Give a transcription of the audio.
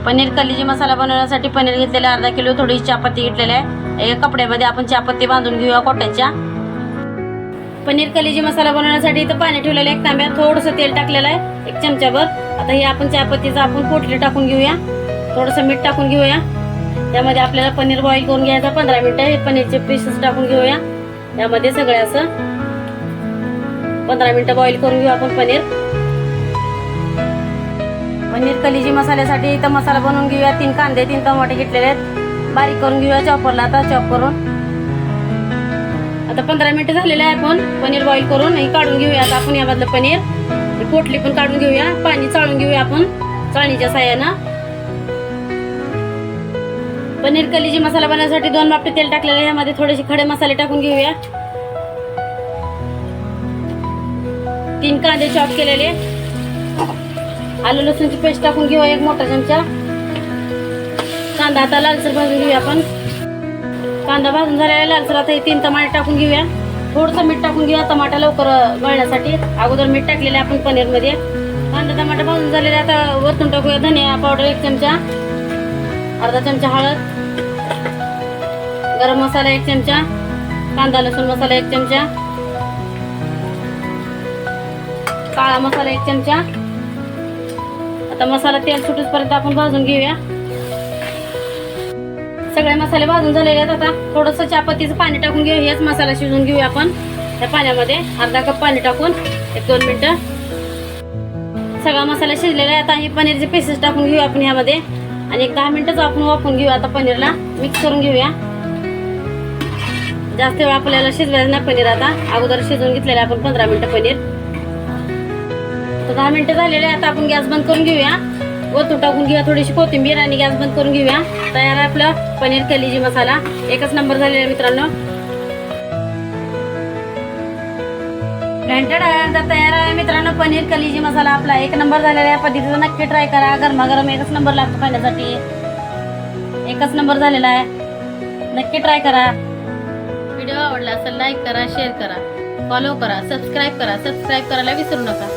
पनीर कलेजी मसाला बनवण्यासाठी पनीर घेतलेले अर्धा किलो, थोडी चहापत्ती घेतलेली आहे। एका कपड्यामध्ये आपण चहापत्ती बांधून घेऊया कॉटनच्या। पनीर कलेजी मसाला बनवण्यासाठी इथं पाणी ठेवलेलं एक तांब्यात थोडंसं तेल टाकलेलं आहे 1 चमचाभर। आता हे आपण चहापत्तीचं आपण पोटली टाकून घेऊया, थोडंसं मीठ टाकून घेऊया। त्यामध्ये आपल्याला पनीर बॉईल करून घ्यायचा 15 मिनिटं। हे पनीरचे पीसेस टाकून घेऊया त्यामध्ये सगळे असं 15 मिनिटं बॉईल करून घेऊ आपण पनीर। पनीर कलेजी मसाल्यासाठी इथं मसाला बनवून घेऊया। 3 कांदे 3 टमाटे घेतलेले आहेत, बारीक करून घेऊया चॉपरला। आता चॉप करून आता 15 मिनिटं झालेले आहे। आपण पनीर बॉईल करून हे काढून घेऊया। आता आपण यामधलं पनीर पोटली पण काढून घेऊया, पाणी चाळून घेऊया आपण चाळणीच्या साह्यानं। पनीर कलेजी मसाला बनवण्यासाठी 2 मापटे तेल टाकलेले आहे, यामध्ये थोडेसे खडे मसाले टाकून घेऊया। 3 कांदे चॉप केलेले, आलं लसूणची पेस्ट टाकून घेऊया 1 मोठा चमचा। कांदा आता लालसर भाजून घेऊया आपण। कांदा भाजून झालेला लालसर। आता हे 3 टमाटे टाकून घेऊया, थोडंसं मीठ टाकून घेऊया टमाटा लवकर गळण्यासाठी। अगोदर मीठ टाकलेले आपण पनीर मध्ये। कांदा टमाटा भाजून झालेले, आता वरतून टाकूया धनिया पावडर 1 चमचा, अर्धा चमचा हळद, गरम मसाला 1 चमचा, कांदा लसूण मसाला 1 चमचा, काळा मसाला 1 चमचा। आता मसाला तेल सुटेपर्यंत आपण भाजून घेऊया। सगळे मसाले भाजून झालेले आहेत। आता थोडंसं चहापत्तीचं पाणी टाकून घेऊया, हेच मसाला शिजवून घेऊया आपण त्या पाण्यामध्ये। अर्धा कप पाणी टाकून 1-2 मिनिटं सगळा मसाला शिजलेला आहे। आता हे पनीरचे पीसेस टाकून घेऊया आपण ह्यामध्ये आणि 10 मिनिटं आपण वाफवून घेऊया। आता पनीरला मिक्स करून घेऊया। जास्त वेळ आपल्याला शिजवायचं नाही पनीर, आता अगोदर शिजवून घेतलेलं आपण 15 मिनिटं पनीर। 10 मिनिटं झालेले, आता आपण गॅस बंद करून घेऊया। वरतून टाकून घेऊया थोडीशी कोथिंबीर आणि गॅस बंद करून घेऊया। तयार आहे आपला पनीर कलेजी मसाला, एकच नंबर झालेला आहे मित्रांनो। तयार आहे मित्रांनो पनीर कलेजी मसाला आपला 1 नंबर झालेला आहे। पद्धतीचा नक्की ट्राय करा, गरमागरम एकच नंबर लागतो खाण्यासाठी, एकच नंबर झालेला आहे। नक्की ट्राय करा। व्हिडिओ आवडला असेल लाईक करा, शेअर करा, फॉलो करा, सबस्क्राईब करा। सबस्क्राईब करायला विसरू नका।